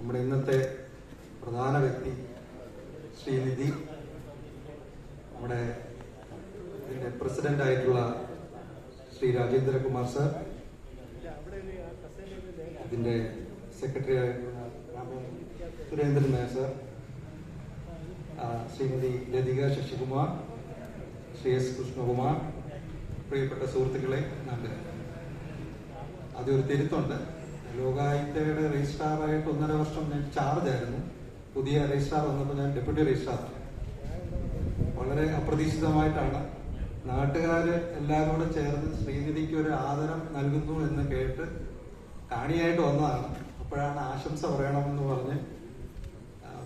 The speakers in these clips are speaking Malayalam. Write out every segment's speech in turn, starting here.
നമ്മുടെ ഇന്നത്തെ പ്രധാന വ്യക്തി ശ്രീനിധി, നമ്മുടെ ഇതിൻ്റെ പ്രസിഡൻ്റായിട്ടുള്ള ശ്രീ രാജേന്ദ്രകുമാർ സർ, ഇതിൻ്റെ സെക്രട്ടറി ആയിട്ടുള്ള സുരേന്ദ്രൻ നായർ സർ, ശ്രീമതി ലതിക ശശികുമാർ, ശ്രീ എസ് കൃഷ്ണകുമാർ, പ്രിയപ്പെട്ട സുഹൃത്തുക്കളെ, നന്ദി. അതൊരു തിരുത്തുണ്ട്. ലോകായുക്തയുടെ രജിസ്ട്രാറായിട്ട് 1.5 വർഷം ഞാൻ ചാർജ് ആയിരുന്നു. പുതിയ രജിസ്ട്രാർ വന്നപ്പോൾ ഞാൻ ഡെപ്യൂട്ടി രജിസ്ട്രാർ. വളരെ അപ്രതീക്ഷിതമായിട്ടാണ് നാട്ടുകാർ എല്ലാവരും കൂടെ ചേർന്ന് ശ്രീനിധിക്ക് ഒരു ആദരം നൽകുന്നു എന്ന് കേട്ട് കാണിയായിട്ട് വന്നതാണ്. അപ്പോഴാണ് ആശംസ പറയണമെന്ന് പറഞ്ഞ്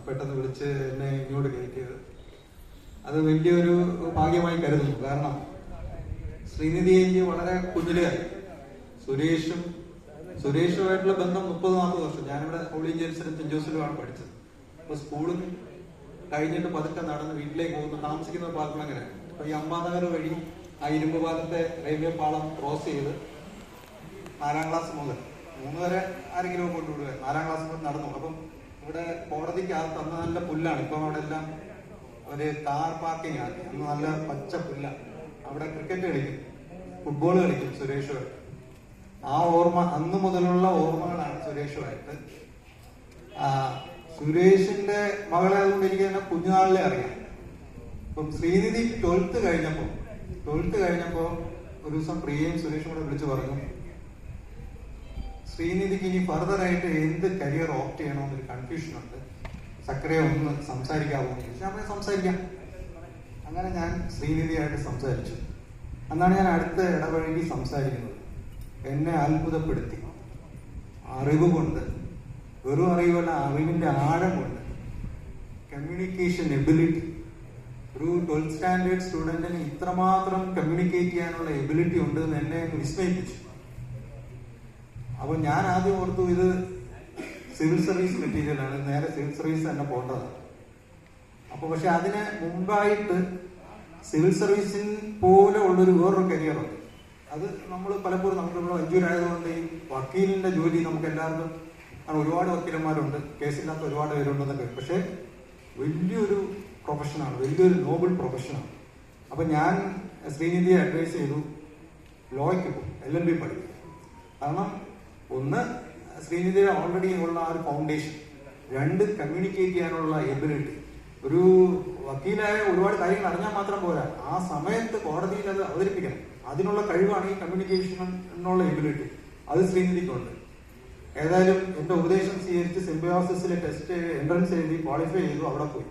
പെട്ടെന്ന് വിളിച്ച് എന്നെ ഇങ്ങോട്ട് കയറ്റിയത്. അത് വലിയൊരു ഭാഗ്യമായി കരുതുന്നു. കാരണം ശ്രീനിധിയെ എനിക്ക് വളരെ കുഞ്ഞിലെയായി. സുരേഷുമായിട്ടുള്ള ബന്ധം 30-40 വർഷം. ഞാനിവിടെ ഹോളി ജെയിംസിലും സെന്റ് ജോസഫിലുമാണ് പഠിച്ചത്. അപ്പൊ സ്കൂളും കഴിഞ്ഞിട്ട് പതുക്കെ നടന്ന് വീട്ടിലേക്ക് പോകുന്നു. താമസിക്കുന്ന പാലം അങ്ങനെ. അപ്പൊ ഈ അമ്പാനഗർ വഴി ആ ഇരുമ്പ് പാലത്തെ റെയിൽവേ പാളം ക്രോസ് ചെയ്ത് 4ാം ക്ലാസ് മുതൽ 3 വരെ ആരെങ്കിലും കൊണ്ടുവിടുക. 4ാം ക്ലാസ് മുതൽ നടന്നു. അപ്പം ഇവിടെ കോടതിക്ക് ആ തന്ന നല്ല പുല്ലാണ്. ഇപ്പം അവിടെ എല്ലാം ഒരു കാർ പാർക്കിംഗ് ആക്കി. അന്ന് നല്ല പച്ച പുല്ല. അവിടെ ക്രിക്കറ്റ് കളിക്കും, ഫുട്ബോൾ കളിക്കും സുരേഷുമായിട്ട്. ആ ഓർമ്മ, അന്ന് മുതലുള്ള ഓർമ്മകളാണ് സുരേഷുമായിട്ട്. സുരേഷിന്റെ മകളെ അതുകൊണ്ട് എനിക്ക് തന്നെ കുഞ്ഞുനാളിലെ അറിയാം. ഇപ്പം ശ്രീനിധി 12th കഴിഞ്ഞപ്പോ ഒരു ദിവസം പ്രിയയും സുരേഷും കൂടെ വിളിച്ചു പറഞ്ഞു, ശ്രീനിധിക്ക് ഇനി ഫർദർ ആയിട്ട് എന്ത് കരിയർ ഓപ്റ്റ് ചെയ്യണമെന്നൊരു കൺഫ്യൂഷൻ ഉണ്ട്, സക്രിയ ഒന്ന് സംസാരിക്കാമോ എന്ന് ചോദിച്ചു. ഞാൻ സംസാരിക്കാം. അങ്ങനെ ഞാൻ ശ്രീനിധിയായിട്ട് സംസാരിച്ചു. അന്നാണ് ഞാൻ അടുത്ത ഇടപഴകി സംസാരിക്കുന്നത്. എന്നെ അത്ഭുതപ്പെടുത്തി. അറിവ് കൊണ്ട്, വെറും അറിവല്ല, അറിവിന്റെ ആഴം കൊണ്ട്, കമ്മ്യൂണിക്കേഷൻ എബിലിറ്റി. ഒരു 12th സ്റ്റാൻഡേർഡ് സ്റ്റുഡന്റിന് ഇത്രമാത്രം കമ്മ്യൂണിക്കേറ്റ് ചെയ്യാനുള്ള എബിലിറ്റി ഉണ്ട് എന്ന് എന്നെ വിസ്മയിപ്പിച്ചു. അപ്പൊ ഞാൻ ആദ്യം ഓർത്തു ഇത് സിവിൽ സർവീസ് മെറ്റീരിയലാണ്, നേരെ സിവിൽ സർവീസ് തന്നെ പോകേണ്ടതാണ്. അപ്പൊ പക്ഷെ അതിന് മുമ്പായിട്ട് സിവിൽ സർവീസിൽ പോലെ ഉള്ളൊരു വേറൊരു കരിയറുണ്ട്. അത് നമ്മൾ പലപ്പോഴും നമുക്കിവിടെ വഞ്ചൂരായതുകൊണ്ട് ഈ വക്കീലിന്റെ ജോലി നമുക്ക് എല്ലാവർക്കും, ഒരുപാട് വക്കീലന്മാരുണ്ട്, കേസില്ലാത്ത ഒരുപാട് പേരുണ്ടെന്നൊക്കെ. പക്ഷെ വലിയൊരു പ്രൊഫഷനാണ്, വലിയൊരു നോബിൾ പ്രൊഫഷനാണ്. അപ്പൊ ഞാൻ ശ്രീനിധിയെ അഡ്വൈസ് ചെയ്തു, ലോയ്ക്ക് പോകും, LLB പഠിക്കും. കാരണം ഒന്ന്, ശ്രീനിധിയുടെ ഓൾറെഡി ഉള്ള ആ ഒരു ഫൗണ്ടേഷൻ. 2, കമ്മ്യൂണിക്കേറ്റ് ചെയ്യാനുള്ള എബിലിറ്റി. ഒരു വക്കീലായ ഒരുപാട് കാര്യങ്ങൾ അറിഞ്ഞാൽ മാത്രം പോരാ, ആ സമയത്ത് കോടതിയിൽ അത് അവതരിപ്പിക്കണം. അതിനുള്ള കഴിവാണ് ഈ കമ്മ്യൂണിക്കേഷൻ എന്നുള്ള എബിലിറ്റി. അത് ശ്രീനിധിക്കുണ്ട്. ഏതായാലും എന്റെ ഉപദേശം സ്വീകരിച്ച് സിംബയോസിസിലെ ടെസ്റ്റ് എൻട്രൻസ് എഴുതി ക്വാളിഫൈ ചെയ്തു, അവിടെ പോയി.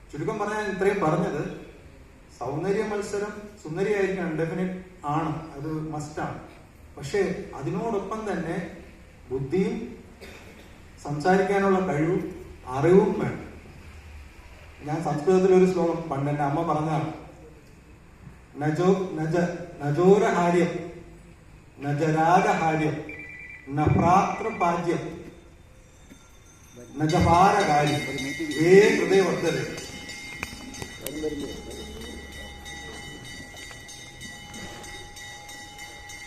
ചുരുക്കം പറഞ്ഞാൽ ഇത്രയും പറഞ്ഞത്, സൗന്ദര്യ മത്സരം സുന്ദരിയായിരിക്കണം, ഡെഫിനറ്റ് ആണ്, അത് മസ്റ്റാണ്. പക്ഷെ അതിനോടൊപ്പം തന്നെ ബുദ്ധിയും സംസാരിക്കാനുള്ള കഴിവും അറിവും വേണം. ഞാൻ സംസ്കൃതത്തിലൊരു ശ്ലോകം പണ്ട് എന്റെ അമ്മ പറഞ്ഞതാണ്, നജോരഹാര്യം നജരാഗഹാര്യം നഭ്രാതൃപാജ്യം നജഭാരകാര്യം ഹൃദയവർദ്ധന.